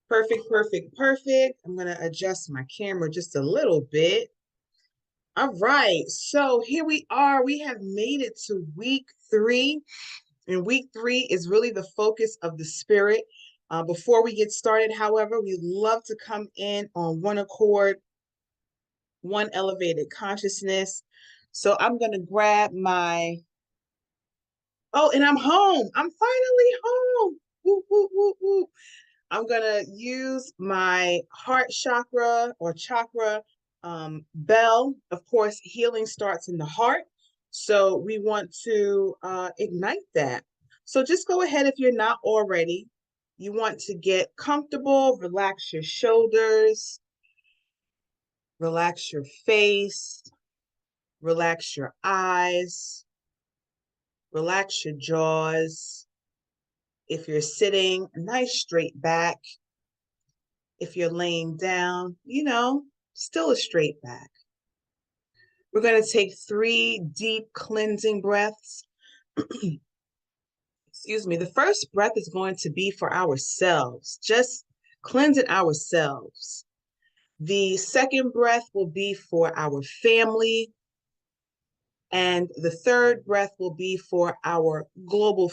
Perfect, perfect, perfect. I'm going to adjust my camera just a little bit. All right, so here we are. We have made it to week 3. And week 3 is really the focus of the spirit. Before we get started, however, we love to come in on one accord, one elevated consciousness. So I'm going to grab my, oh, and I'm home. I'm finally home. Woo, woo, woo, woo. I'm going to use my heart chakra or chakra bell. Of course, healing starts in the heart. So we want to ignite that. So just go ahead if you're not already. You want to get comfortable, relax your shoulders, relax your face, relax your eyes, relax your jaws. If you're sitting, a nice straight back. If you're laying down, still a straight back. We're going to take 3 deep cleansing breaths. Excuse me. The first breath is going to be for ourselves, just cleansing ourselves. The second breath will be for our family. And the third breath will be for our global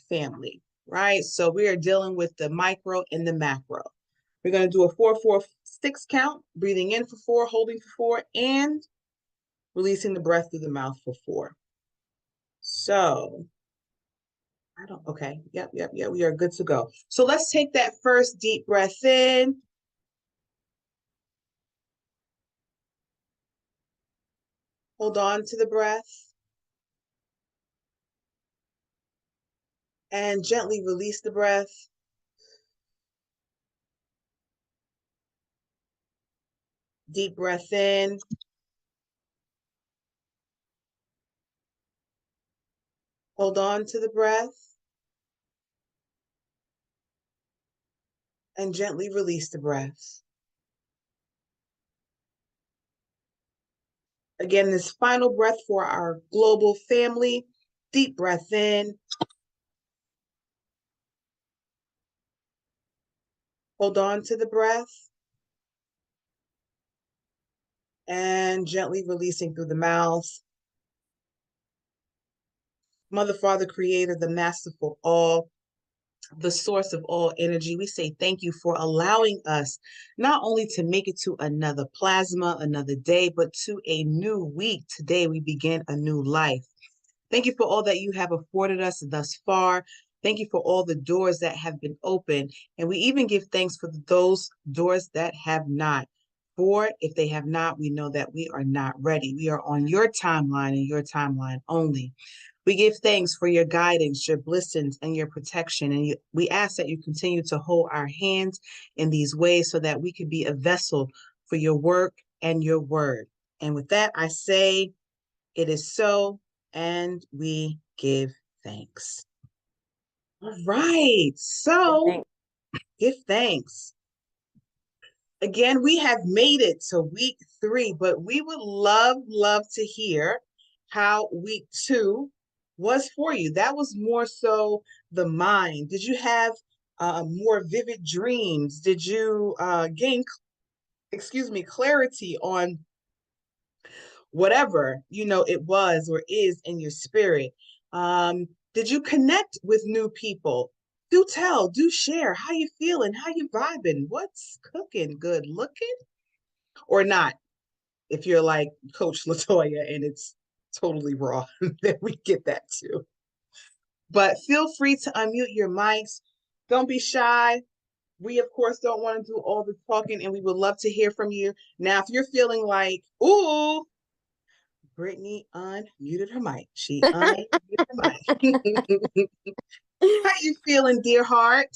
family, right? So we are dealing with the micro and the macro. We're going to do a 4-4-6 count, breathing in for 4, holding for 4, and releasing the breath through the mouth for 4. So, okay. Yep. We are good to go. So let's take that first deep breath in. Hold on to the breath. And gently release the breath. Deep breath in. Hold on to the breath. And gently release the breath. Again, this final breath for our global family. Deep breath in. Hold on to the breath. And gently releasing through the mouth. Mother, Father, Creator, the Masterful All, the source of all energy, we say thank you for allowing us not only to make it to another plasma, another day, but to a new week. Today we begin a new life. Thank you for all that you have afforded us thus far. Thank you for all the doors that have been opened. And we even give thanks for those doors that have not. For if they have not, we know that we are not ready. We are on your timeline and your timeline only. We give thanks for your guidance, your blessings, and your protection. And we ask that you continue to hold our hands in these ways so that we could be a vessel for your work and your word. And with that, I say it is so, and we give thanks. All right. So give thanks. Again, we have made it to week 3, but we would love to hear how week 2 was for you. That was more so the mind. Did you have more vivid dreams? Did you gain, clarity on whatever, it was or is in your spirit? Did you connect with new people? Do tell, do share. How you feeling? How you vibing? What's cooking? Good looking or not? If you're like Coach Latoya and it's totally raw, then we get that too. But feel free to unmute your mics. Don't be shy. We, of course, don't want to do all the talking, and we would love to hear from you. Now, if you're feeling like, ooh, Brittany unmuted her mic. She unmuted her mic. How you feeling, dear heart?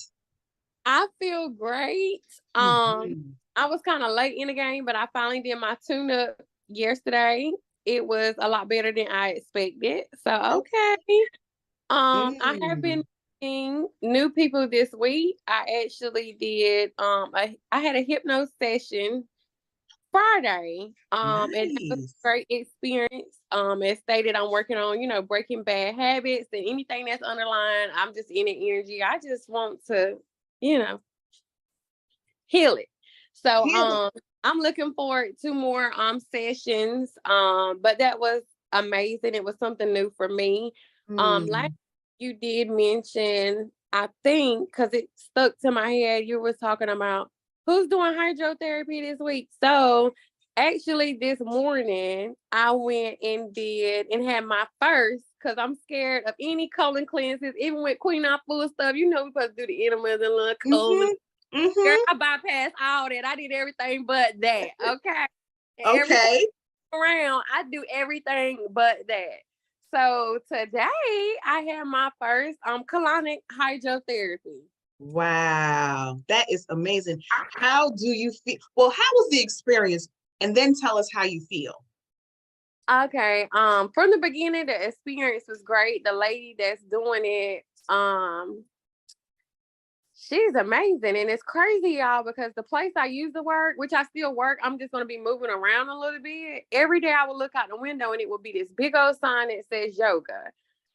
I feel great. I was kind of late in the game, but I finally did my tune-up yesterday. It was a lot better than I expected. So okay. I have been meeting new people this week. I actually did I had a hypno session Friday. And it was a great experience. As stated, I'm working on, breaking bad habits and anything that's underlying. I'm just in the energy. I just want to, heal it. So Heal it. I'm looking forward to more sessions. But that was amazing. It was something new for me. Like Mm. you did mention, I think, because it stuck to my head, you were talking about who's doing hydrotherapy this week. So actually this morning I went and did and had my first, because I'm scared of any colon cleanses, even with Queen Afua stuff. You know, we're supposed to do the enemas and little colon. Mm-hmm. Girl, Mm-hmm. I bypassed all that. I did everything but that. Okay. And every time Okay. around, I do everything but that. So today I had my first colonic hydrotherapy. Wow. That is amazing. How do you feel? Well, how was the experience? And then tell us how you feel. Okay. From the beginning, the experience was great. The lady that's doing it, she's amazing. And it's crazy, y'all, because the place I used to work, which I still work, I'm just going to be moving around a little bit. Every day I would look out the window and it would be this big old sign that says yoga.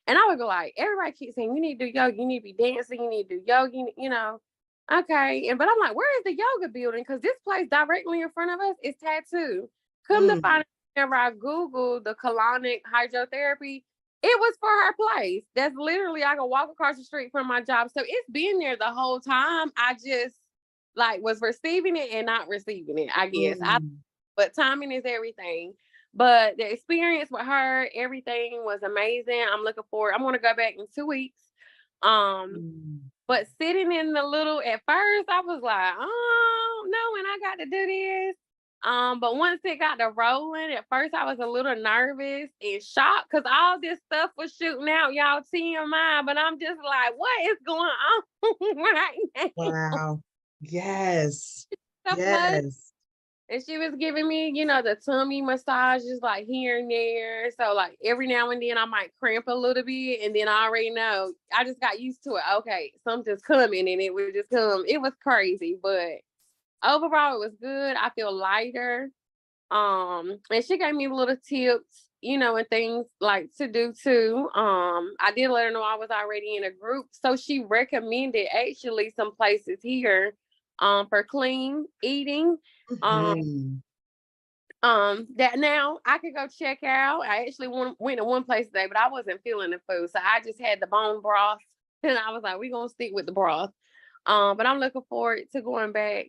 And I would go like, everybody keeps saying, you need to do yoga, you need to be dancing, you need to do yoga, you know. Okay. But I'm like, where is the yoga building? Because this place directly in front of us is tattoo. Come to find out, whenever I Googled the colonic hydrotherapy, it was for her place. That's literally, I could walk across the street from my job. So it's been there the whole time. I just like was receiving it and not receiving it, I guess. Mm. But timing is everything. But the experience with her, everything was amazing. I'm looking forward. I'm gonna go back in 2 weeks. Um, Mm. but sitting in the little, at first I was like, oh no, and I got to do this. But once it got to rolling, at first I was a little nervous and shocked because all this stuff was shooting out, y'all, TMI. But I'm just like, what is going on right now? Wow. Yes. So much. Yes. And she was giving me, the tummy massages like here and there. So like every now and then I might cramp a little bit, and then I already know. I just got used to it. Okay, something's coming, and it would just come. It was crazy, but overall it was good. I feel lighter. And she gave me little tips, and things like to do too. I did let her know I was already in a group. So she recommended actually some places here for clean eating. Um Mhm. that now I could go check out. I actually went to one place today, but I wasn't feeling the food. So I just had the bone broth and I was like, we're gonna stick with the broth. But I'm looking forward to going back.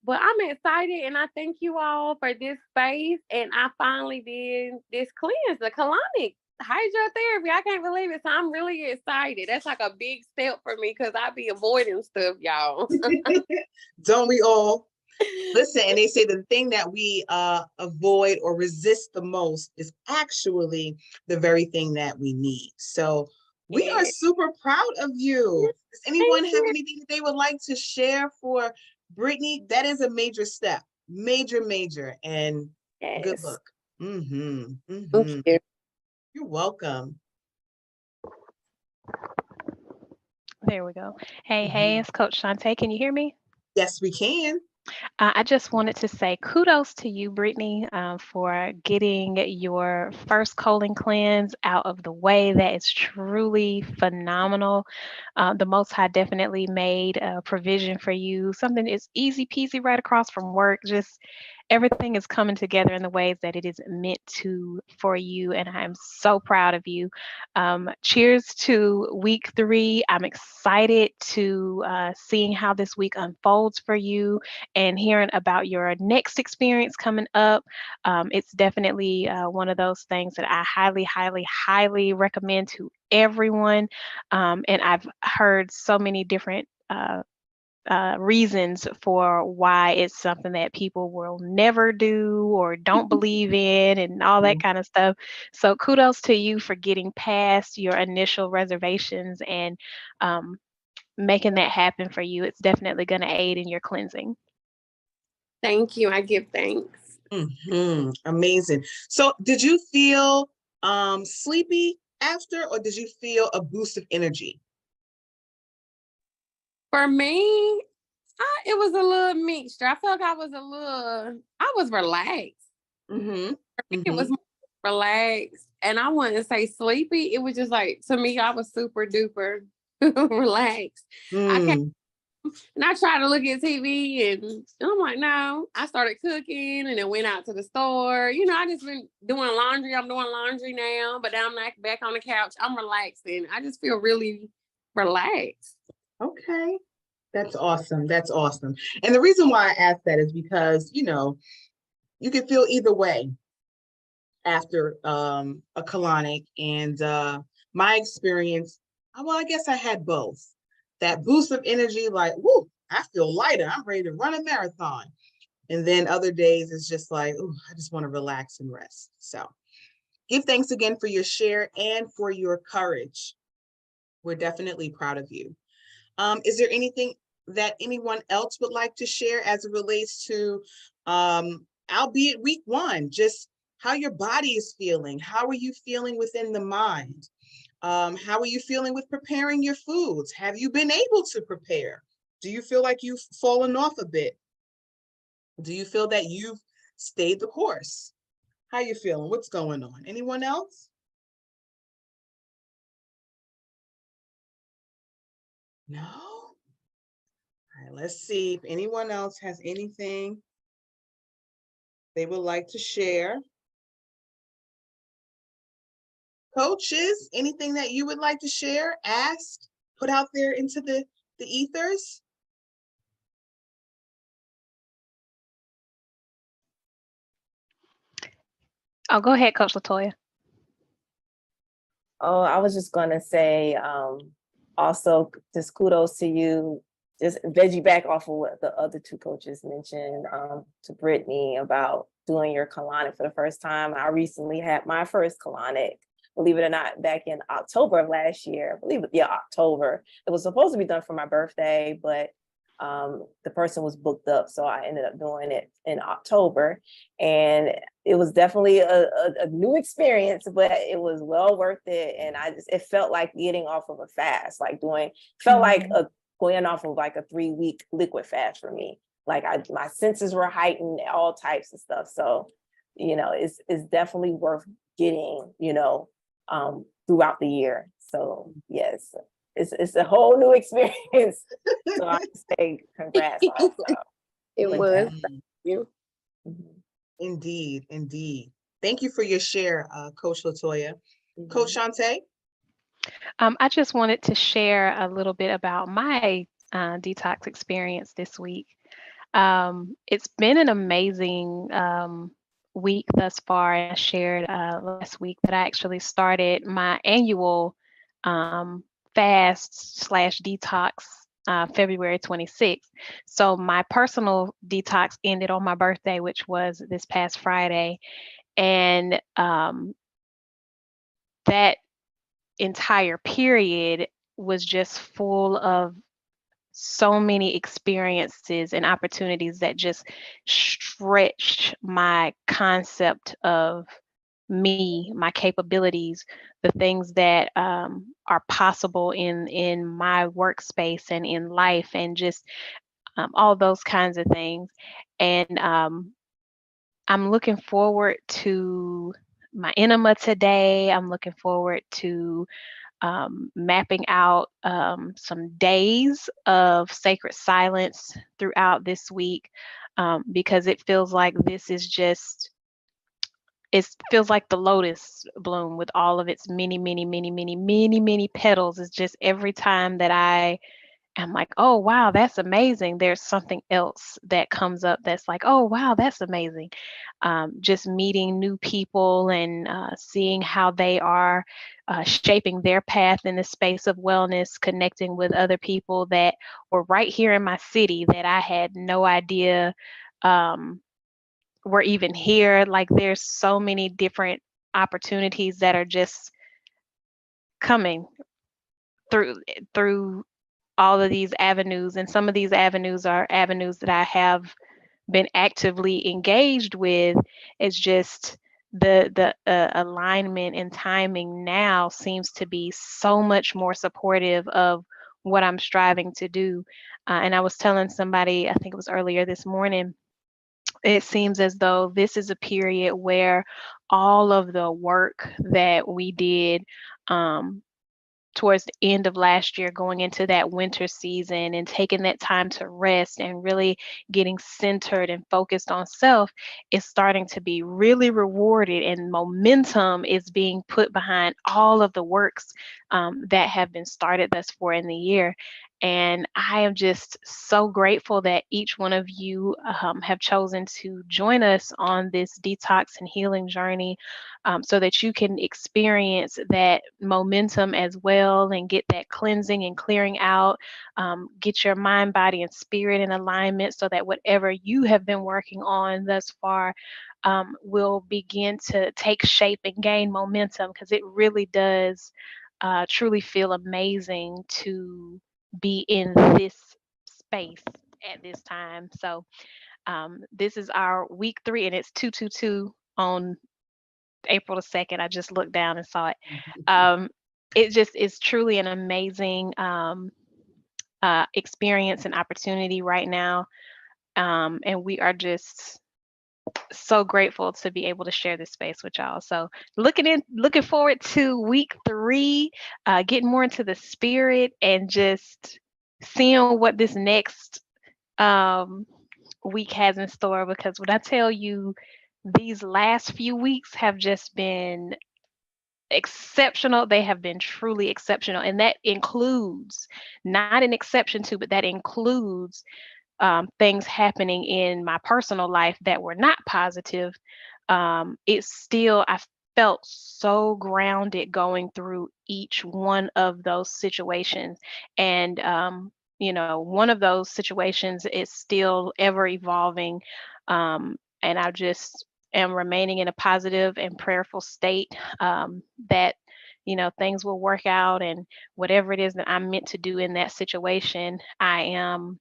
But I'm excited and I thank you all for this space. And I finally did this cleanse, the colonic hydrotherapy. I can't believe it. So I'm really excited. That's like a big step for me because I be avoiding stuff, y'all. Don't we all? Listen, and they say the thing that we avoid or resist the most is actually the very thing that we need. So we are Yeah. super proud of you. Does anyone Thank have you. anything that they would like to share for Brittany? That is a major step, major, major, and good Yes. luck. Mm-hmm. Thank Mm-hmm. you. You're welcome. There we go. Hey, Mhm. it's Coach Shantae. Can you hear me? Yes, we can. I just wanted to say kudos to you, Brittany, for getting your first colon cleanse out of the way. That is truly phenomenal. The Most High definitely made a provision for you. Something is easy peasy right across from work. Just everything is coming together in the ways that it is meant to for you. And I'm so proud of you. Cheers to week 3. I'm excited to seeing how this week unfolds for you and hearing about your next experience coming up. It's definitely one of those things that I highly, highly, highly recommend to everyone. And I've heard so many different reasons for why it's something that people will never do or don't believe in and all that kind of stuff. So kudos to you for getting past your initial reservations and making that happen for you. It's definitely going to aid in your cleansing. Thank you. I give thanks. Amazing. So did you feel sleepy after, or did you feel a boost of energy? For me, it was a little mixture. I felt like I was relaxed. Mm-hmm. It was Mm-hmm. more relaxed, and I wouldn't say sleepy. It was just like, to me, I was super duper relaxed. I can't Mm. And I tried to look at TV and I'm like, no. I started cooking and then went out to the store. I just been doing laundry. I'm doing laundry now, but now I'm back on the couch. I'm relaxing. I just feel really relaxed. Okay. That's awesome. That's awesome. And the reason why I asked that is because, you can feel either way after a colonic. And my experience, well, I guess I had both. That boost of energy, like, whoo, I feel lighter. I'm ready to run a marathon. And then other days it's just like, ooh, I just want to relax and rest. So give thanks again for your share and for your courage. We're definitely proud of you. Is there anything that anyone else would like to share as it relates to, albeit week one, just how your body is feeling? How are you feeling within the mind? How are you feeling with preparing your foods? Have you been able to prepare? Do you feel like you've fallen off a bit? Do you feel that you've stayed the course? How you feeling? What's going on? Anyone else? No? All right, let's see if anyone else has anything they would like to share. Coaches, anything that you would like to share, ask, put out there into the ethers? Oh, go ahead, Coach Latoya. Oh, I was just gonna say, also just kudos to you, just veggie back off of what the other two coaches mentioned, to Brittany about doing your colonic for the first time. I recently had my first colonic, believe it or not, back in October of last year. October. It was supposed to be done for my birthday, but the person was booked up, so I ended up doing it in October, and it was definitely a new experience, but it was well worth it. And it felt like getting off of a fast, like going off of like a 3-week liquid fast for me. Like my senses were heightened, all types of stuff. So, it's definitely worth getting, throughout the year. So yes, it's a whole new experience. So I say congrats also. It was. Indeed. You. Indeed. Thank you for your share, Coach Latoya. Coach Shantae? I just wanted to share a little bit about my detox experience this week. It's been an amazing week thus far. I shared last week that I actually started my annual fast/detox February 26th. So my personal detox ended on my birthday, which was this past Friday. And that entire period was just full of so many experiences and opportunities that just stretched my concept of me, my capabilities, the things that are possible in my workspace and in life, and just all those kinds of things. And I'm looking forward to my enema today. I'm looking forward to mapping out some days of sacred silence throughout this week, because it feels like it feels like the lotus bloom with all of its many, many, many, many, many, many petals. It's just every time that I'm like, oh, wow, that's amazing. There's something else that comes up that's like, oh, wow, that's amazing. Just meeting new people and seeing how they are shaping their path in the space of wellness, connecting with other people that were right here in my city that I had no idea were even here. Like, there's so many different opportunities that are just coming through all of these avenues, and some of these avenues are avenues that I have been actively engaged with. It's just the alignment and timing now seems to be so much more supportive of what I'm striving to do. And I was telling somebody, I think it was earlier this morning, it seems as though this is a period where all of the work that we did towards the end of last year, going into that winter season and taking that time to rest and really getting centered and focused on self is starting to be really rewarded, and momentum is being put behind all of the works that have been started thus far in the year. And I am just so grateful that each one of you have chosen to join us on this detox and healing journey, so that you can experience that momentum as well and get that cleansing and clearing out, get your mind, body, and spirit in alignment so that whatever you have been working on thus far will begin to take shape and gain momentum, because it really does truly feel amazing to be in this space at this time. So this is our week 3, and it's 222 on April the 2nd. I just looked down and saw it. It just is truly an amazing experience and opportunity right now. And we are just so grateful to be able to share this space with y'all. So looking forward to week 3, getting more into the spirit and just seeing what this next week has in store. Because when I tell you, these last few weeks have just been exceptional. They have been truly exceptional. And that includes, not an exception to, but that includes things happening in my personal life that were not positive. It's still, I felt so grounded going through each one of those situations. And, one of those situations is still ever evolving. And I just am remaining in a positive and prayerful state, that, things will work out, and whatever it is that I'm meant to do in that situation, I am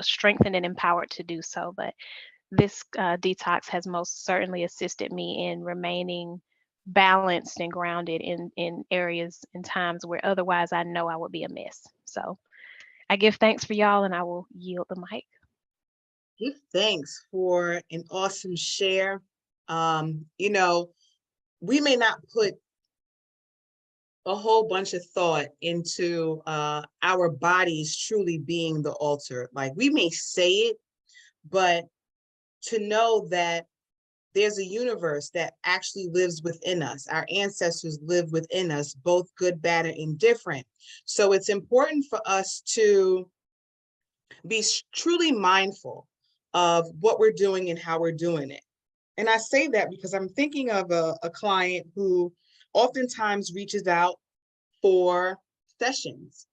strengthened and empowered to do so. But this detox has most certainly assisted me in remaining balanced and grounded in areas and times where otherwise I know I would be a mess. So I give thanks for y'all, and I will yield the mic. Give thanks for an awesome share. We may not put a whole bunch of thought into our bodies truly being the altar. Like, we may say it, but to know that there's a universe that actually lives within us. Our ancestors live within us, both good, bad, and indifferent. So it's important for us to be truly mindful of what we're doing and how we're doing it. And I say that because I'm thinking of a client who oftentimes reaches out for sessions.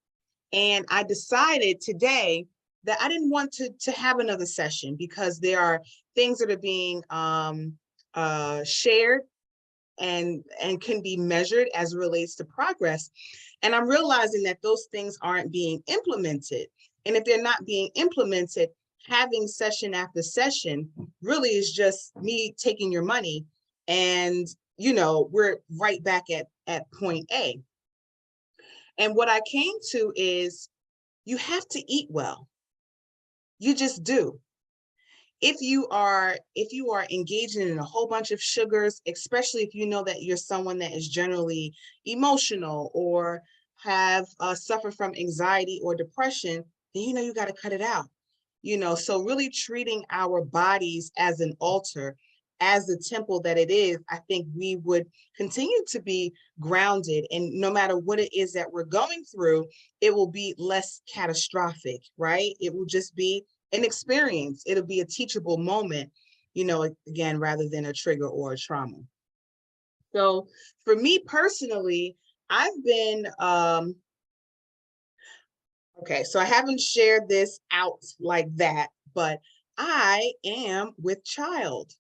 And I decided today that I didn't want to have another session, because there are things that are being shared and can be measured as it relates to progress. And I'm realizing that those things aren't being implemented. And if they're not being implemented, having session after session really is just me taking your money, and we're right back at point A. And what I came to is, you have to eat well. You just do. If you are engaging in a whole bunch of sugars, especially if you know that you're someone that is generally emotional or have suffered from anxiety or depression, then you got to cut it out. So really treating our bodies as an altar, as the temple that it is, I think we would continue to be grounded. And no matter what it is that we're going through, it will be less catastrophic, right? It will just be an experience. It'll be a teachable moment, again, rather than a trigger or a trauma. So for me personally, I've been, okay, so I haven't shared this out like that, but I am with child.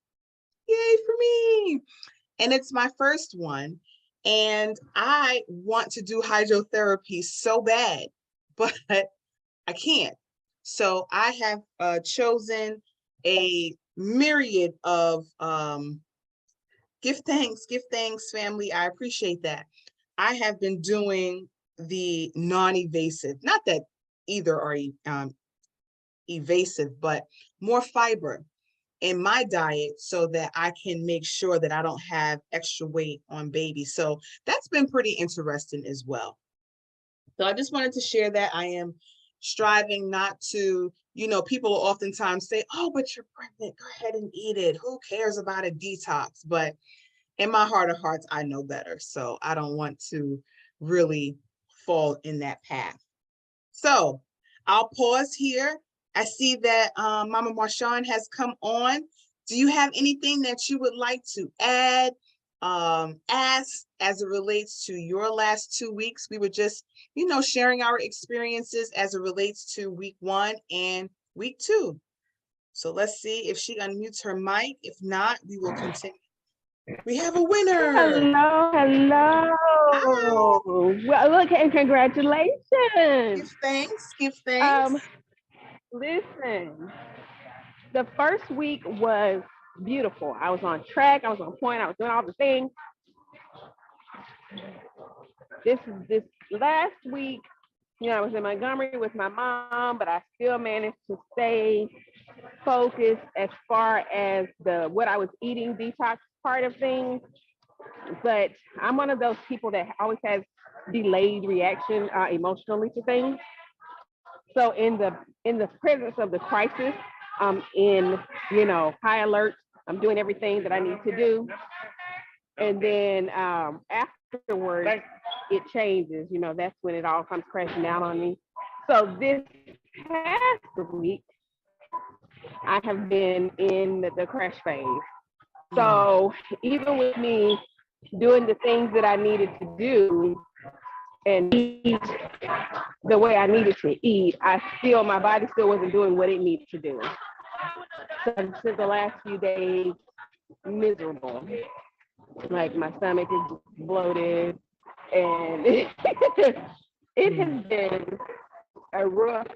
Yay for me. And it's my first one. And I want to do hydrotherapy so bad, but I can't. So I have chosen a myriad of give thanks, family. I appreciate that. I have been doing the non-evasive, not that either are evasive, but more fiber in my diet so that I can make sure that I don't have extra weight on baby. So that's been pretty interesting as well. So I just wanted to share that. I am striving not to, people will oftentimes say, oh, but you're pregnant, go ahead and eat it. Who cares about a detox? But in my heart of hearts, I know better. So I don't want to really fall in that path. So I'll pause here. I see that Mama Marshawn has come on. Do you have anything that you would like to add, ask as it relates to your last 2 weeks? We were just, sharing our experiences as it relates to week 1 and week 2. So let's see if she unmutes her mic. If not, we will continue. We have a winner. Hello, hello. Hi. Well, look, and congratulations. Give thanks. Give thanks. Listen, the first week was beautiful. I was on track. I was on point. I was doing all the things. This last week, I was in Montgomery with my mom, but I still managed to stay focused as far as what I was eating detox part of things. But I'm one of those people that always has delayed reaction emotionally to things. So in the presence of the crisis, I'm in, high alert. I'm doing everything that I need to do. And then afterwards, it changes. That's when it all comes crashing down on me. So this past week, I have been in the crash phase. So even with me doing the things that I needed to do and eat the way I needed to eat, my body still wasn't doing what it needed to do. So I've spent the last few days miserable. Like my stomach is bloated and it has been a rough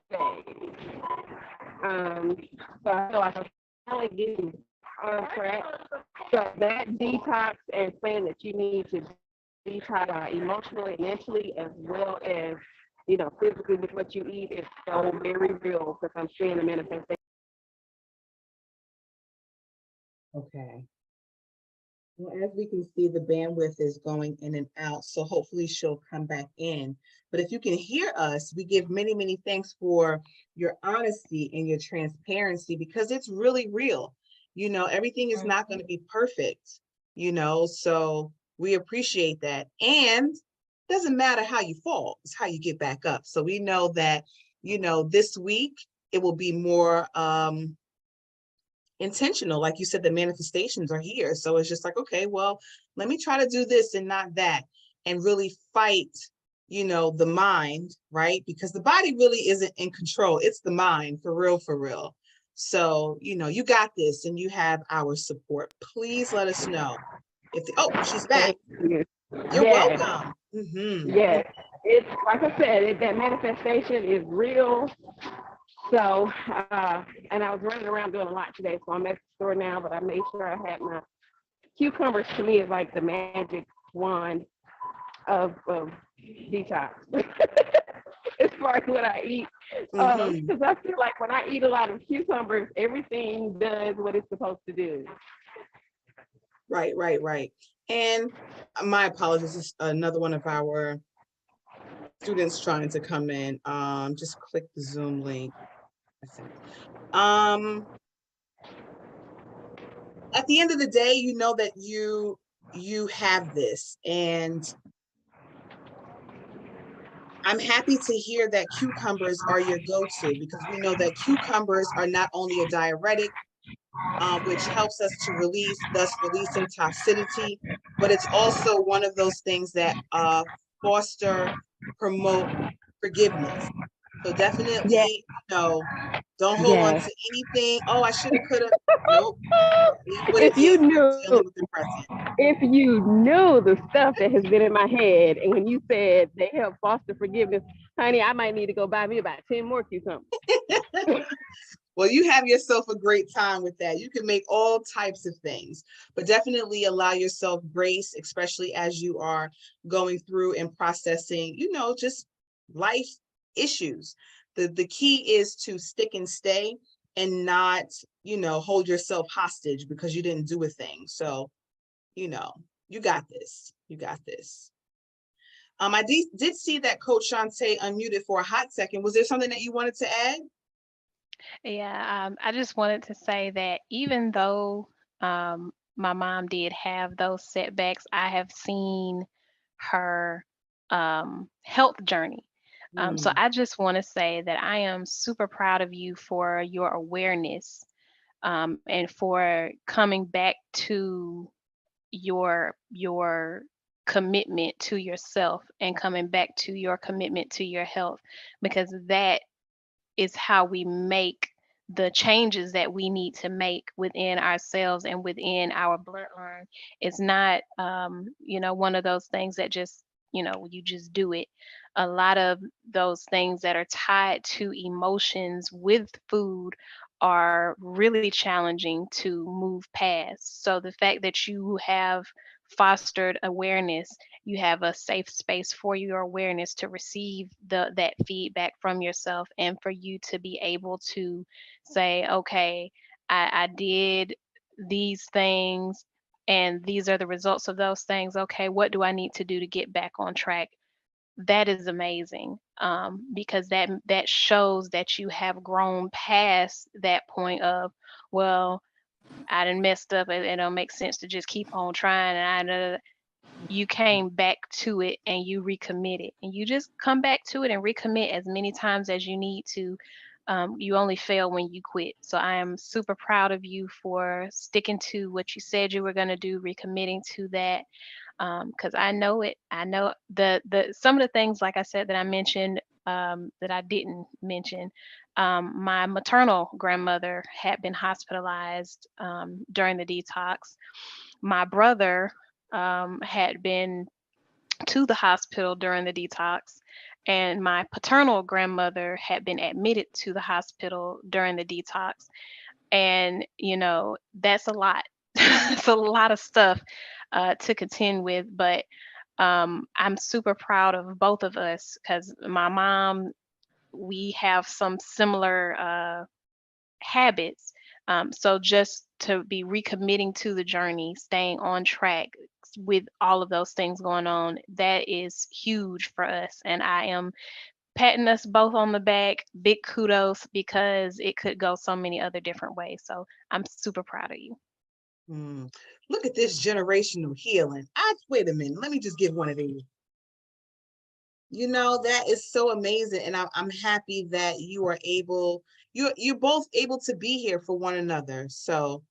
day. So I feel like I'm finally getting on track. So that detox and saying that you need to detox emotionally, mentally, as well as physically with what you eat is so very real because I'm seeing the manifestation. Okay. Well, as we can see, the bandwidth is going in and out, so hopefully she'll come back in. But if you can hear us, we give many, many thanks for your honesty and your transparency because it's really real. Everything is not going to be perfect, so we appreciate that. And it doesn't matter how you fall, it's how you get back up. So we know that, this week it will be more intentional. Like you said, the manifestations are here. So it's just like, okay, well, let me try to do this and not that, and really fight, the mind, right? Because the body really isn't in control. It's the mind, for real, for real. So, you got this and you have our support. Please let us know she's back. You're welcome. Yes, it's like I said, that manifestation is real. So, and I was running around doing a lot today, so I'm at the store now, but I made sure I had my cucumbers. To me is like the magic wand of detox as far as what I eat. Because I feel like when I eat a lot of cucumbers, everything does what it's supposed to do. Right. And my apologies, this is another one of our students trying to come in. Just click the Zoom link. At the end of the day, you know that you have this, and I'm happy to hear that cucumbers are your go-to because we know that cucumbers are not only a diuretic, which helps us to thus releasing toxicity, but it's also one of those things that promote forgiveness. So definitely, don't hold on to anything. Oh, I should have, could have. Nope. If you knew, dealing with the present. If you knew the stuff that has been in my head, and when you said they help foster forgiveness, honey, I might need to go buy me about 10 more cucumbers. Well, you have yourself a great time with that. You can make all types of things, but definitely allow yourself grace, especially as you are going through and processing, just life issues. The key is to stick and stay and not, hold yourself hostage because you didn't do a thing. So, you got this. You got this. I did see that Coach Shantae unmuted for a hot second. Was there something that you wanted to add? Yeah, I just wanted to say that even though my mom did have those setbacks, I have seen her health journey. So I just want to say that I am super proud of you for your awareness and for coming back to your commitment to yourself and coming back to your commitment to your health, because that is how we make the changes that we need to make within ourselves and within our bloodline. It's not, one of those things that just, you just do it. A lot of those things that are tied to emotions with food are really challenging to move past. So the fact that you have fostered awareness, you have a safe space for your awareness to receive that feedback from yourself, and for you to be able to say, okay, I did these things and these are the results of those things. Okay, what do I need to do to get back on track? That is amazing, because that shows that you have grown past that point of, well, I done messed up, and it don't make sense to just keep on trying. And you came back to it and you recommitted, and you just come back to it and recommit as many times as you need to. You only fail when you quit. So I am super proud of you for sticking to what you said you were going to do, recommitting to that. Because I know it. I know the some of the things, like I said, that I mentioned, that I didn't mention. My maternal grandmother had been hospitalized during the detox. My brother had been to the hospital during the detox, and my paternal grandmother had been admitted to the hospital during the detox. And, that's a lot. It's a lot of stuff to contend with, but I'm super proud of both of us, because my mom, we have some similar habits. So just to be recommitting to the journey, staying on track with all of those things going on, that is huge for us. And I am patting us both on the back. Big kudos, because it could go so many other different ways. So I'm super proud of you. Look at this generational healing. Wait a minute. Let me just give one of these. That is so amazing, and I'm happy that you're both able to be here for one another. So,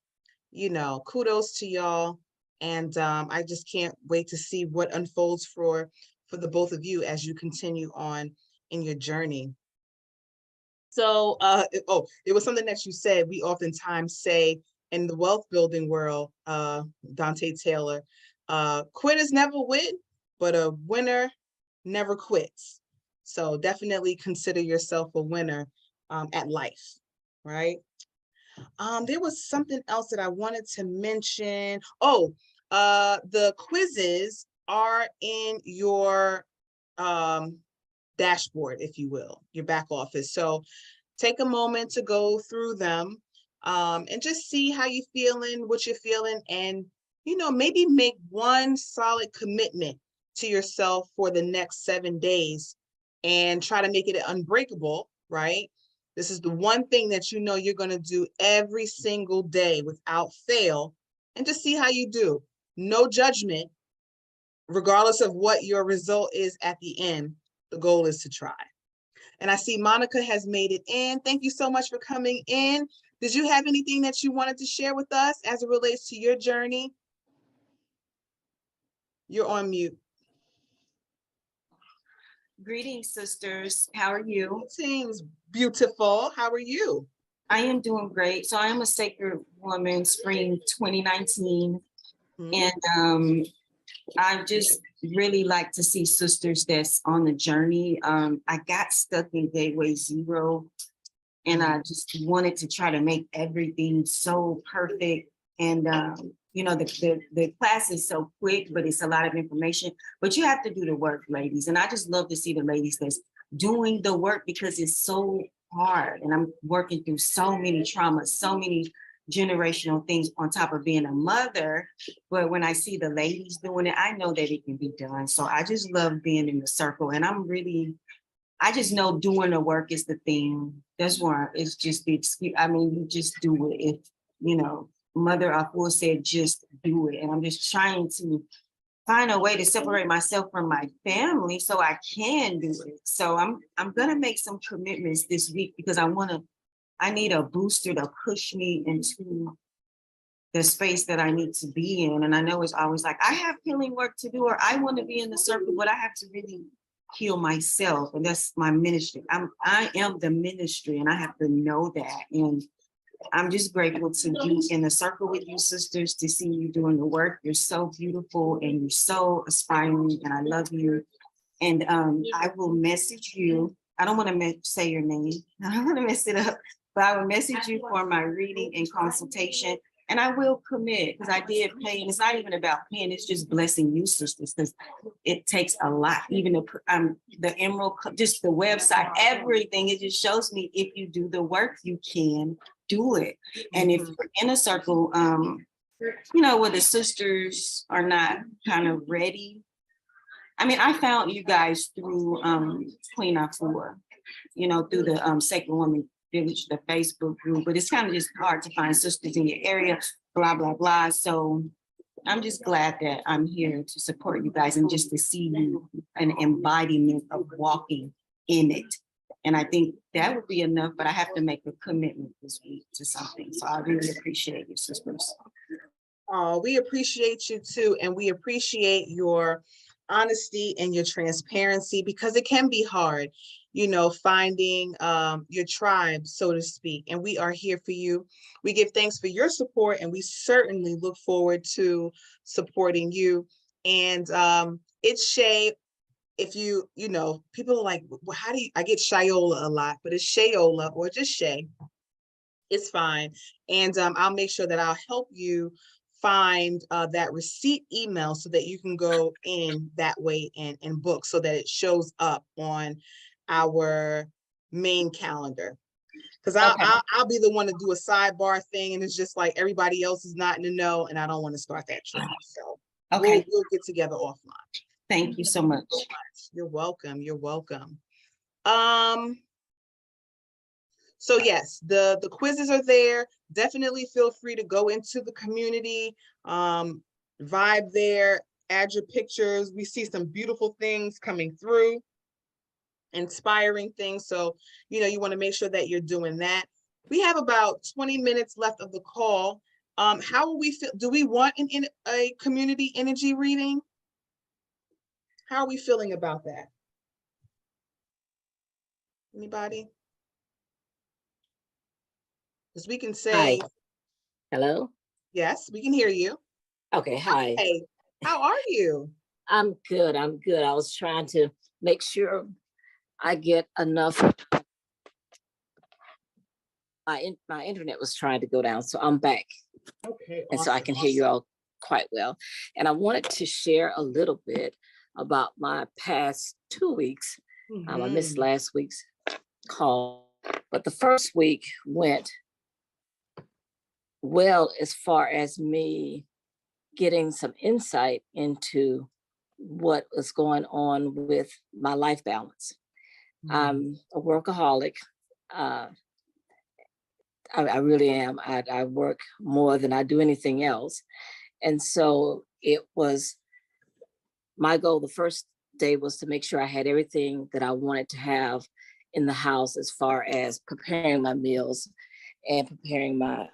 kudos to y'all, and I just can't wait to see what unfolds for the both of you as you continue on in your journey. So, it was something that you said. We oftentimes say in the wealth building world, Dante Taylor, quitters never win, but a winner never quits. So definitely consider yourself a winner at life, right? There was something else that I wanted to mention. Oh, the quizzes are in your dashboard, if you will, your back office. So take a moment to go through them and just see how you're feeling, what you're feeling, and maybe make one solid commitment to yourself for the next 7 days and try to make it unbreakable, right? This is the one thing that you're going to do every single day without fail, and just see how you do. No judgment, regardless of what your result is at the end. The goal is to try. And I see Monica has made it in. Thank you so much for coming in. Did you have anything that you wanted to share with us as it relates to your journey? You're on mute. Greetings, sisters. How are you? Greetings, beautiful. How are you? I am doing great. So I am a Sacred Woman, spring 2019. And I just really like to see sisters that's on the journey. I got stuck in gateway 0, and I just wanted to try to make everything so perfect. And the class is so quick, but it's a lot of information. But you have to do the work, ladies. And I just love to see the ladies that's doing the work, because it's so hard. And I'm working through so many traumas, so many generational things on top of being a mother. But when I see the ladies doing it, I know that it can be done. So I just love being in the circle. And I just know doing the work is the thing. That's why it's just the excuse. I mean, you just do it. If, Mother Afua said, just do it. And I'm just trying to find a way to separate myself from my family so I can do it. So I'm gonna make some commitments this week because I need a booster to push me into the space that I need to be in. And I know it's always like, I have healing work to do, or I want to be in the circle, but I have to really heal myself. And that's my ministry. I am the ministry, and I have to know that. And I'm just grateful to be in the circle with you, sisters, to see you doing the work. You're so beautiful and you're so aspiring, and I love you. And I will message you. I don't want to say your name. I don't want to mess it up, but I will message you for my reading and consultation. And I will commit, because I did pay, and it's not even about paying, it's just blessing you, sisters, because it takes a lot. Even the Emerald, just the website, everything, it just shows me if you do the work, you can do it. And if you're in a circle, where the sisters are not kind of ready. I mean, I found you guys through Queen Afua, through the Sacred Woman Village, the Facebook group, but it's kind of just hard to find sisters in your area, blah, blah, blah. So I'm just glad that I'm here to support you guys and just to see you an embodiment of walking in it. And I think that would be enough, but I have to make a commitment this week to something. So I really appreciate you, sisters. Oh, we appreciate you too. And we appreciate your honesty and your transparency, because it can be hard, finding your tribe, so to speak. And we are here for you. We give thanks for your support, and we certainly look forward to supporting you. And it's Shay. If people are like, well, how do I get Shayola a lot, but it's Shayola or just Shay. It's fine. And I'll make sure that I'll help you find that receipt email so that you can go in that way and book, so that it shows up on our main calendar. Because I'll be the one to do a sidebar thing, and it's just like everybody else is not in the know, and I don't want to start that trend. So we'll get together offline. Thank you so much. You're welcome. You're welcome. So yes, the quizzes are there. Definitely feel free to go into the community, vibe there, add your pictures. We see some beautiful things coming through, inspiring things. So, you want to make sure that you're doing that. We have about 20 minutes left of the call. How will we feel? Do we want a community energy reading? How are we feeling about that? Anybody? Because we can say, hi. Hello? Yes, we can hear you. Okay, hi. Hey, how are you? I'm good. I was trying to make sure I get enough. My internet was trying to go down, so I'm back. Okay. And so I can hear you all quite well. And I wanted to share a little bit about my past 2 weeks. I missed last week's call, but the first week went well as far as me getting some insight into what was going on with my life balance. I'm a workaholic. I really am. I work more than I do anything else. And so it was my goal the first day was to make sure I had everything that I wanted to have in the house, as far as preparing my meals and preparing my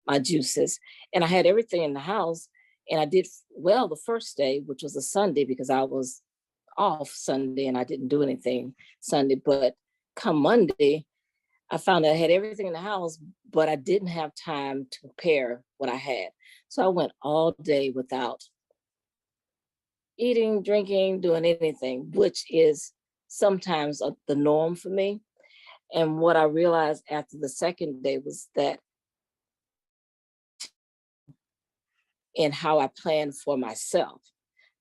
my juices. And I had everything in the house, and I did well the first day, which was a Sunday, because I was off Sunday and I didn't do anything Sunday. But come Monday, I found I had everything in the house, but I didn't have time to prepare what I had. So I went all day without eating, drinking, doing anything, which is sometimes the norm for me. And what I realized after the second day was that in how I planned for myself,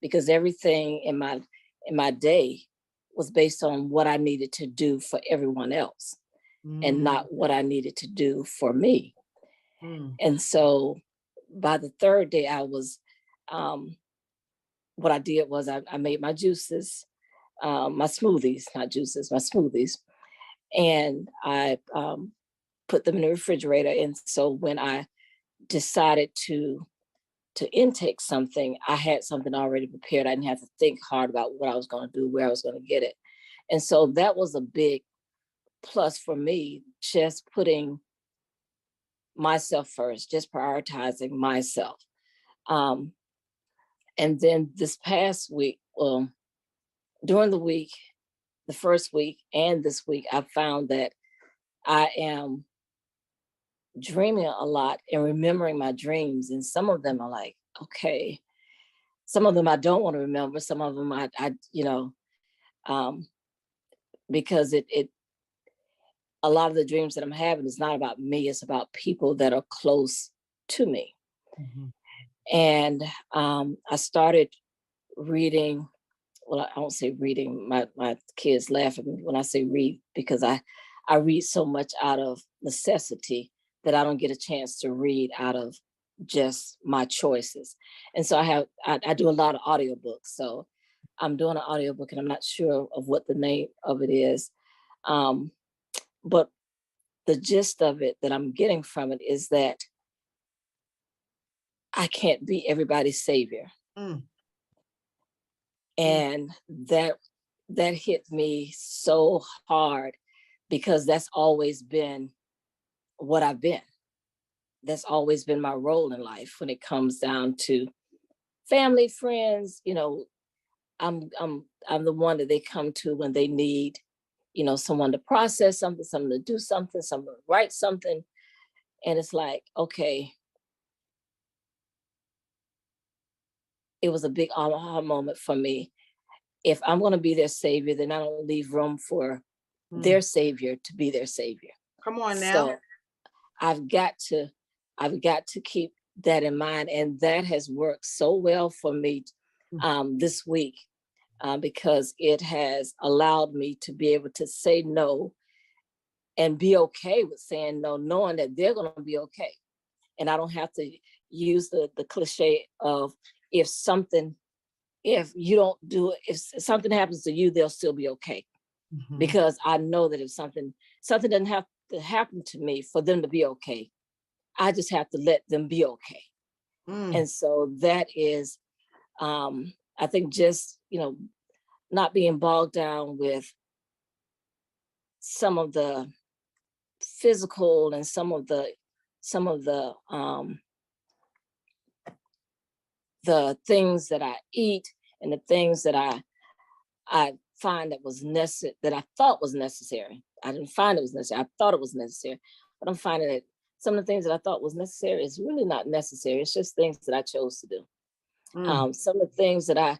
because everything in my day was based on what I needed to do for everyone else and not what I needed to do for me. And so by the third day, I was, what I did was I made my juices, my smoothies, not juices, my smoothies. And I put them in the refrigerator. And so when I decided to intake something, I had something already prepared. I didn't have to think hard about what I was going to do, where I was going to get it. And so that was a big plus for me, just putting myself first, just prioritizing myself. And then this past week, well, during the week, the first week and this week, I found that I am dreaming a lot and remembering my dreams. And some of them are like, okay, some of them I don't want to remember. Some of them I you know, because it a lot of the dreams that I'm having is not about me, it's about people that are close to me. And I started reading, well, I won't say reading, my kids laugh at me when I say read, because I read so much out of necessity that I don't get a chance to read out of just my choices. And so I do a lot of audiobooks. So I'm doing an audiobook and I'm not sure of what the name of it is. But the gist of it that I'm getting from it is that I can't be everybody's savior. And that hit me so hard, because that's always been what I've been. That's always been my role in life when it comes down to family, friends. You know, I'm the one that they come to when they need, you know, someone to process something, someone to do something, someone to write something. And it's like, okay, it was a big aha moment for me. If I'm going to be their savior, then I don't leave room for their savior to be their savior. Come on now. So I've got to keep that in mind. And that has worked so well for me this week, because it has allowed me to be able to say no and be okay with saying no, knowing that they're going to be okay. And I don't have to use the cliche of if you don't do it, if something happens to you, they'll still be okay. Because I know that if something doesn't have to happen to me for them to be okay, I just have to let them be okay. And so that is, I think, just, you know, not being bogged down with some of the physical and some of the things that I eat and the things that I find that I thought was necessary. I didn't find it was necessary. I thought it was necessary, but I'm finding that some of the things that I thought was necessary is really not necessary. It's just things that I chose to do. Some of the things that I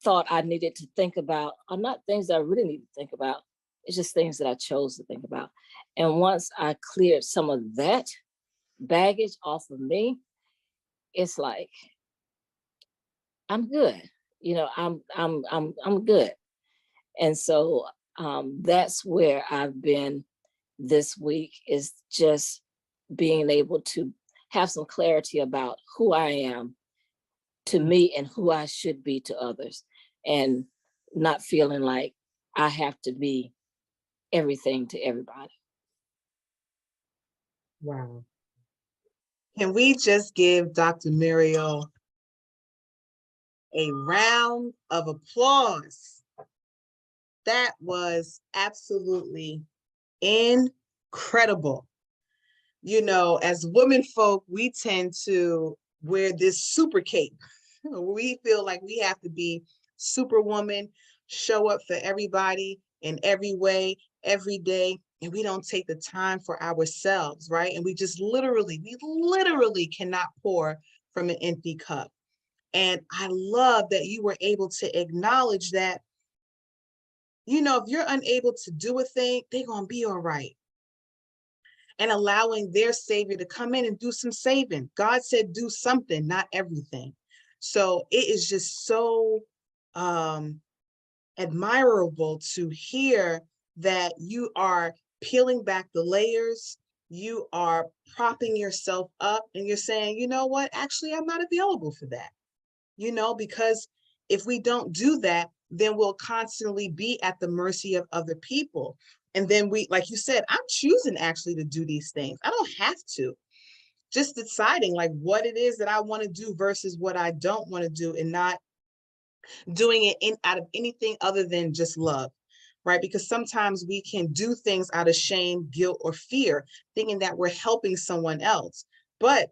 thought I needed to think about are not things that I really need to think about. It's just things that I chose to think about. And once I cleared some of that baggage off of me, it's like, I'm good. You know, I'm good. And so that's where I've been this week, is just being able to have some clarity about who I am to me and who I should be to others, and not feeling like I have to be everything to everybody. Wow. Can we just give Dr. Muriel a round of applause? That was absolutely incredible. You know, as women folk, we tend to wear this super cape. We feel like we have to be superwoman, show up for everybody in every way, every day, and we don't take the time for ourselves, right? And we literally cannot pour from an empty cup. And I love that you were able to acknowledge that, you know, if you're unable to do a thing, they're going to be all right. And allowing their savior to come in and do some saving. God said, do something, not everything. So it is just so admirable to hear that you are peeling back the layers, you are propping yourself up and you're saying, you know what, actually, I'm not available for that. Because if we don't do that, then we'll constantly be at the mercy of other people. And then we, like you said, I'm choosing actually to do these things. I don't have to. Just deciding like what it is that I want to do versus what I don't want to do, and not doing it out of anything other than just love, right? Because sometimes we can do things out of shame, guilt, or fear, thinking that we're helping someone else. But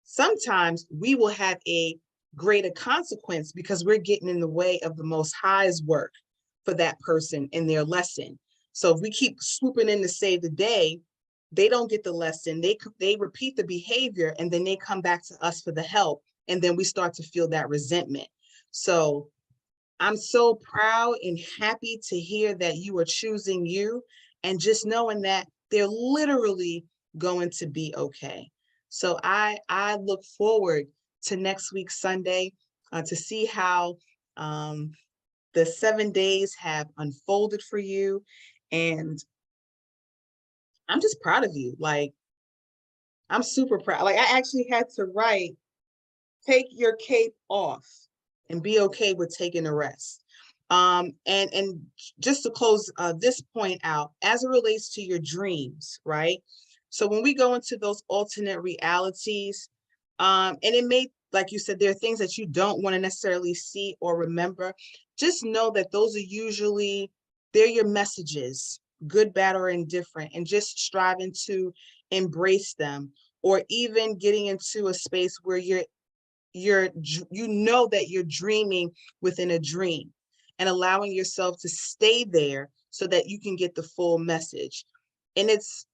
sometimes we will have a greater consequence because we're getting in the way of the Most High's work for that person in their lesson. So if we keep swooping in to save the day, they don't get the lesson. They repeat the behavior, and then they come back to us for the help. And then we start to feel that resentment. So I'm so proud and happy to hear that you are choosing you, and just knowing that they're literally going to be okay. So I look forward to next week, Sunday, to see how the 7 days have unfolded for you. And I'm just proud of you. Like, I'm super proud. Like, I actually had to write, take your cape off and be okay with taking a rest. And just to close this point out, as it relates to your dreams, right? So when we go into those alternate realities, and it may, like you said, there are things that you don't want to necessarily see or remember. Just know that those are usually, they're your messages, good, bad, or indifferent, and just striving to embrace them, or even getting into a space where you know that you're dreaming within a dream, and allowing yourself to stay there so that you can get the full message. And it's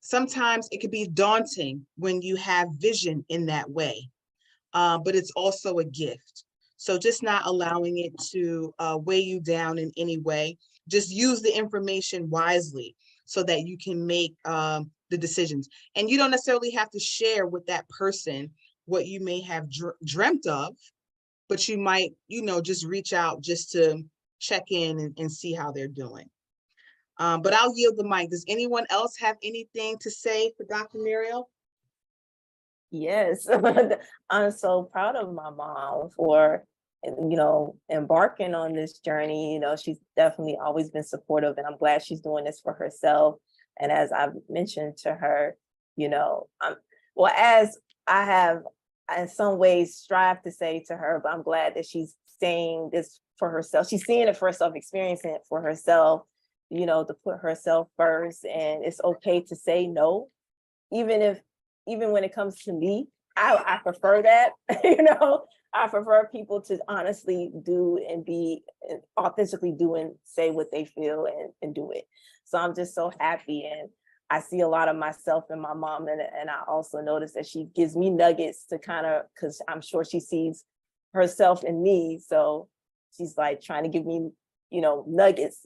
sometimes it could be daunting when you have vision in that way, but it's also a gift. So just not allowing it to weigh you down in any way. Just use the information wisely so that you can make the decisions. And you don't necessarily have to share with that person what you may have dreamt of, but you might, just reach out just to check in and see how they're doing. But I'll yield the mic. Does anyone else have anything to say for Dr. Muriel? Yes, I'm so proud of my mom for, embarking on this journey. She's definitely always been supportive, and I'm glad she's doing this for herself. And as I've mentioned to her, as I have in some ways strive to say to her, but I'm glad that she's saying this for herself. She's seeing it for herself, experiencing it for herself, to put herself first. And it's okay to say no, even when it comes to me. I prefer that. I prefer people to honestly do and be authentically do and say what they feel and do it. So I'm just so happy, and I see a lot of myself in my mom, and I also notice that she gives me nuggets to kind of, because I'm sure she sees herself in me. So she's like trying to give me, nuggets,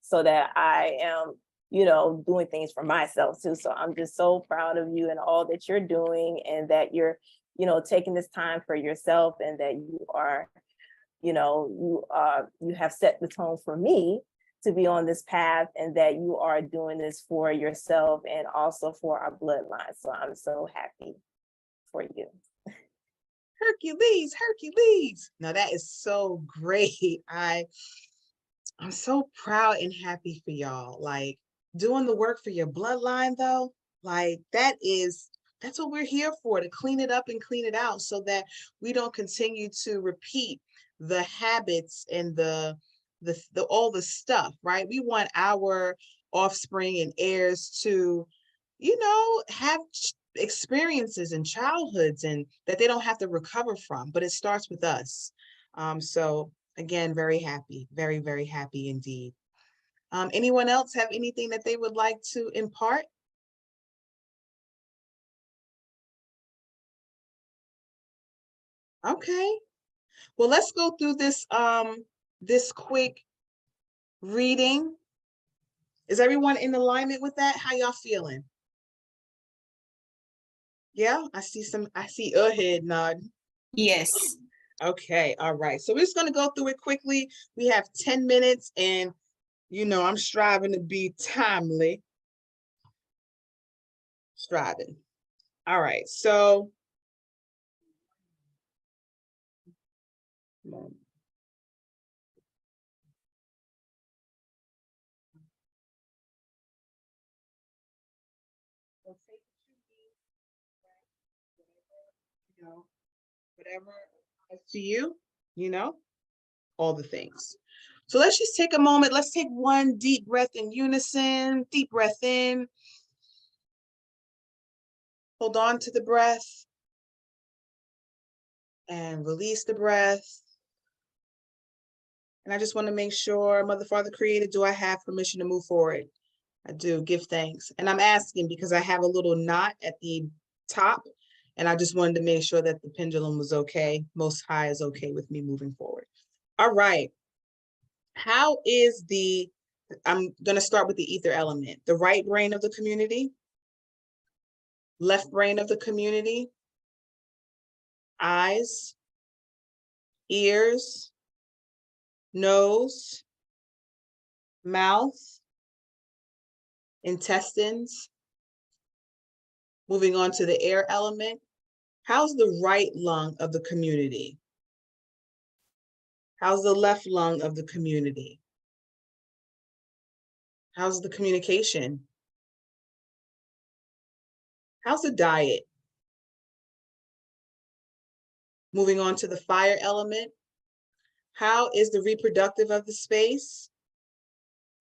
so that I am, doing things for myself too. So I'm just so proud of you and all that you're doing, and that you're, taking this time for yourself, and that you are, you have set the tone for me to be on this path, and that you are doing this for yourself and also for our bloodline. So I'm so happy for you. Hercules. Now that is so great. I'm so proud and happy for y'all. Like, doing the work for your bloodline though, like that's what we're here for, to clean it up and clean it out, so that we don't continue to repeat the habits and the all the stuff, right? We want our offspring and heirs to, have experiences and childhoods, and that they don't have to recover from, but it starts with us. So again, very happy, very, very happy indeed. Anyone else have anything that they would like to impart? Okay, well, let's go through this quick reading. Is everyone in alignment with that? How y'all feeling? Yeah, I see a head nod. Yes. Okay, all right. So we're just gonna go through it quickly. We have 10 minutes, and I'm striving to be timely. Striving. All right, so whatever is to you, all the things. So let's just take a moment. Let's take one deep breath in unison. Deep breath in. Hold on to the breath. And release the breath. And I just want to make sure, Mother, Father, Creator, do I have permission to move forward? I do. Give thanks. And I'm asking because I have a little knot at the top. And I just wanted to make sure that the pendulum was okay. Most High is okay with me moving forward. All right. How is I'm going to start with the ether element. The right brain of the community, left brain of the community, eyes, ears, nose, mouth, intestines. Moving on to the air element. How's the right lung of the community? How's the left lung of the community? How's the communication? How's the diet? Moving on to the fire element. How is the reproductive of the space?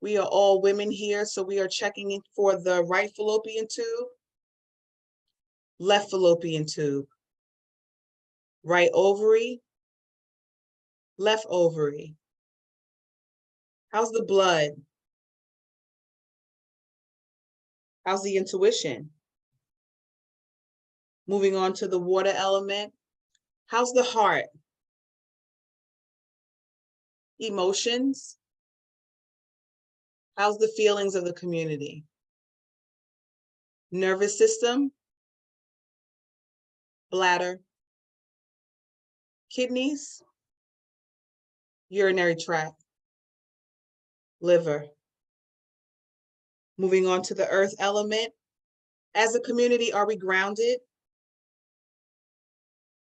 We are all women here, so we are checking in for the right fallopian tube, left fallopian tube, right ovary, left ovary. How's the blood? How's the intuition? Moving on to the water element. How's the heart? Emotions. How's the feelings of the community? Nervous system, bladder, kidneys, urinary tract, liver. Moving on to the earth element. As a community, are we grounded?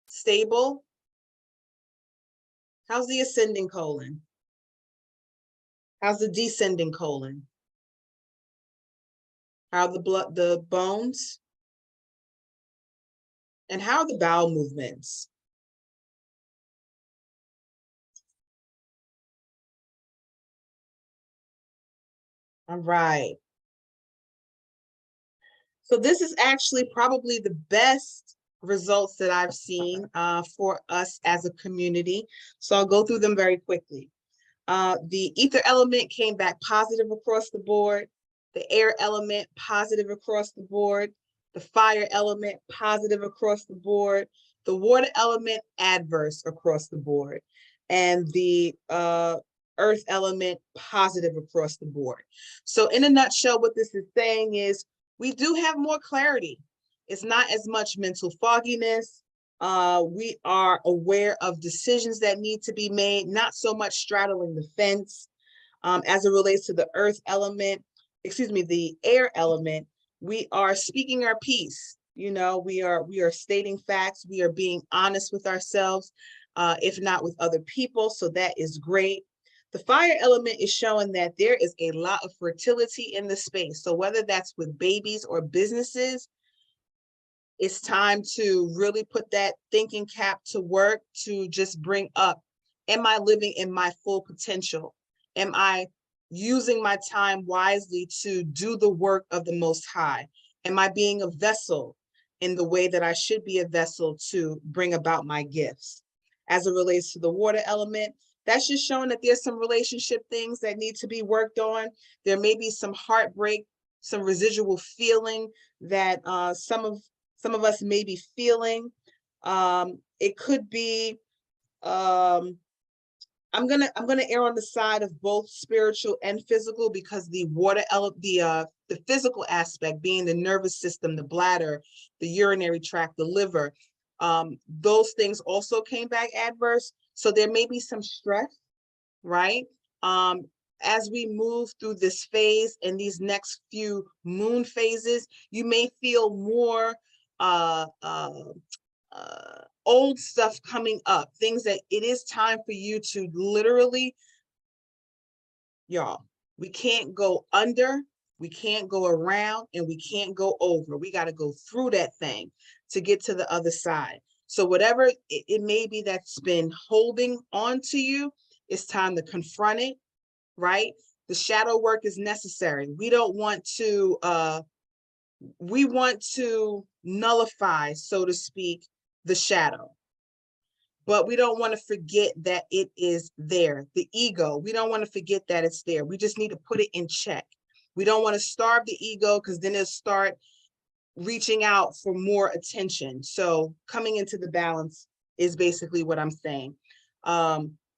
Stable? How's the ascending colon? How's the descending colon? How are the bones? And how are the bowel movements? All right. So this is actually probably the best results that I've seen for us as a community. So I'll go through them very quickly. The ether element came back positive across the board. The air element, positive across the board. The fire element, positive across the board. The water element, adverse across the board. And the earth element, positive across the board. So in a nutshell, what this is saying is we do have more clarity. It's not as much mental fogginess. We are aware of decisions that need to be made, not so much straddling the fence. As it relates to the earth element, the air element, we are speaking our piece. We are stating facts. We are being honest with ourselves, if not with other people. So that is great. The fire element is showing that there is a lot of fertility in the space. So whether that's with babies or businesses, it's time to really put that thinking cap to work to just bring up, am I living in my full potential? Am I using my time wisely to do the work of the Most High? Am I being a vessel in the way that I should be a vessel to bring about my gifts? As it relates to the water element, that's just showing that there's some relationship things that need to be worked on. There may be some heartbreak, some residual feeling that some of us may be feeling. It could be, I'm gonna err on the side of both spiritual and physical, because the the physical aspect being the nervous system, the bladder, the urinary tract, the liver, those things also came back adverse. So there may be some stress, right? as we move through this phase and these next few moon phases, you may feel more old stuff coming up, things that it is time for you to literally, y'all, we can't go under, we can't go around, and we can't go over. We got to go through that thing to get to the other side. So whatever it may be that's been holding on to you, it's time to confront it, right? The shadow work is necessary. We don't want to, we want to nullify, so to speak, the shadow. But we don't want to forget that it is there. The ego, we don't want to forget that it's there. We just need to put it in check. We don't want to starve the ego, because then it'll start reaching out for more attention. So coming into the balance is basically what I'm saying.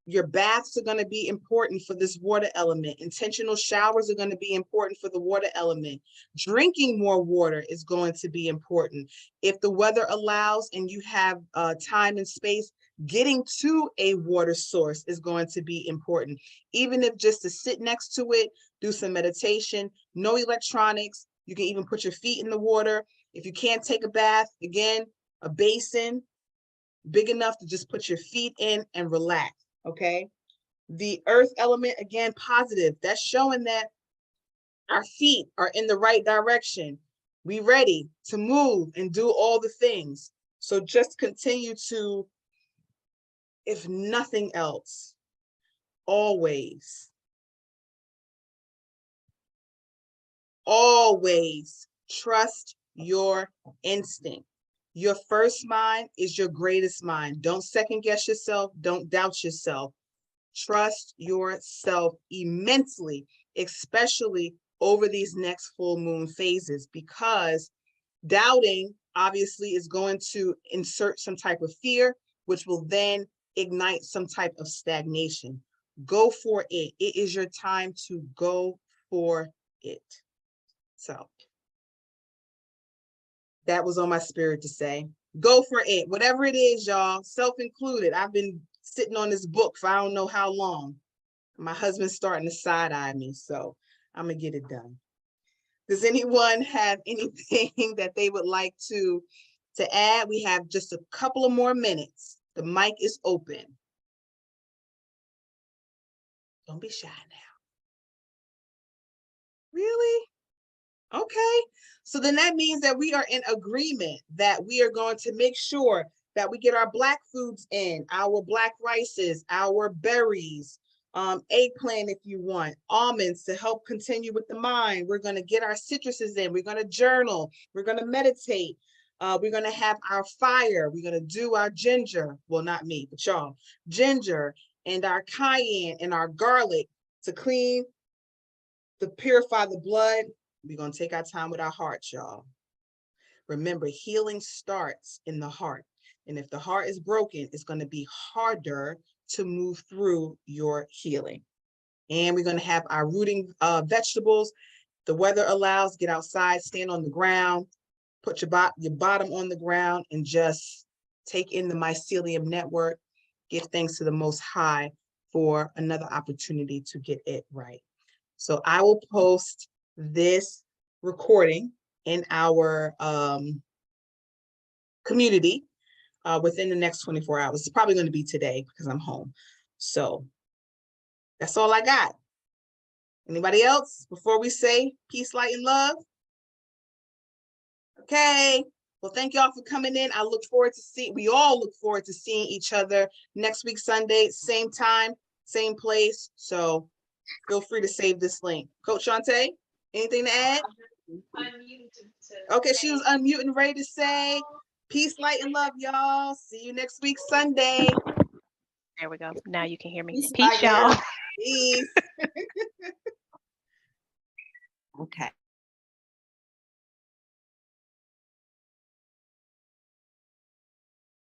Your baths are going to be important for this water element. Intentional showers are going to be important for the water element. Drinking more water is going to be important. If the weather allows and you have time and space, getting to a water source is going to be important. Even if just to sit next to it, do some meditation, no electronics. You can even put your feet in the water. If you can't take a bath, again, a basin big enough to just put your feet in and relax. Okay, the earth element, again, positive. That's showing that our feet are in the right direction. We ready to move and do all the things. So just continue to, if nothing else, always trust your instinct. Your first mind is your greatest mind. Don't second guess yourself. Don't doubt yourself. Trust yourself immensely, especially over these next full moon phases, because doubting obviously is going to insert some type of fear, which will then ignite some type of stagnation. Go for it. It is your time to go for it. So that was on my spirit to say. Go for it. Whatever it is, y'all, self-included. I've been sitting on this book for I don't know how long. My husband's starting to side-eye me, so I'm gonna get it done. Does anyone have anything that they would like to add? We have just a couple of more minutes. The mic is open. Don't be shy now. Really? Okay. So then that means that we are in agreement that we are going to make sure that we get our Black foods in, our Black rices, our berries, eggplant if you want, almonds to help continue with the mind. We're going to get our citruses in. We're going to journal. We're going to meditate. We're going to have our fire. We're going to do our ginger. Well, not me, but y'all. Ginger and our cayenne and our garlic to clean, to purify the blood. We're going to take our time with our hearts, y'all. Remember, healing starts in the heart. And if the heart is broken, it's going to be harder to move through your healing. And we're going to have our rooting vegetables. The weather allows, get outside, stand on the ground, put your bottom on the ground, and just take in the mycelium network. Give thanks to the Most High for another opportunity to get it right. So I will post this recording in our community within the next 24 hours. It's probably going to be today because I'm home. So that's all I got. Anybody else before we say peace, light, and love? Okay. Well, thank y'all for coming in. I look forward to we all look forward to seeing each other next week, Sunday, same time, same place. So feel free to save this link. Coach Shantae, anything to add? Okay, she was unmuting, ready to say peace, light, and love, y'all. See you next week, Sunday. There we go. Now you can hear me. Peace, y'all. Peace. Okay.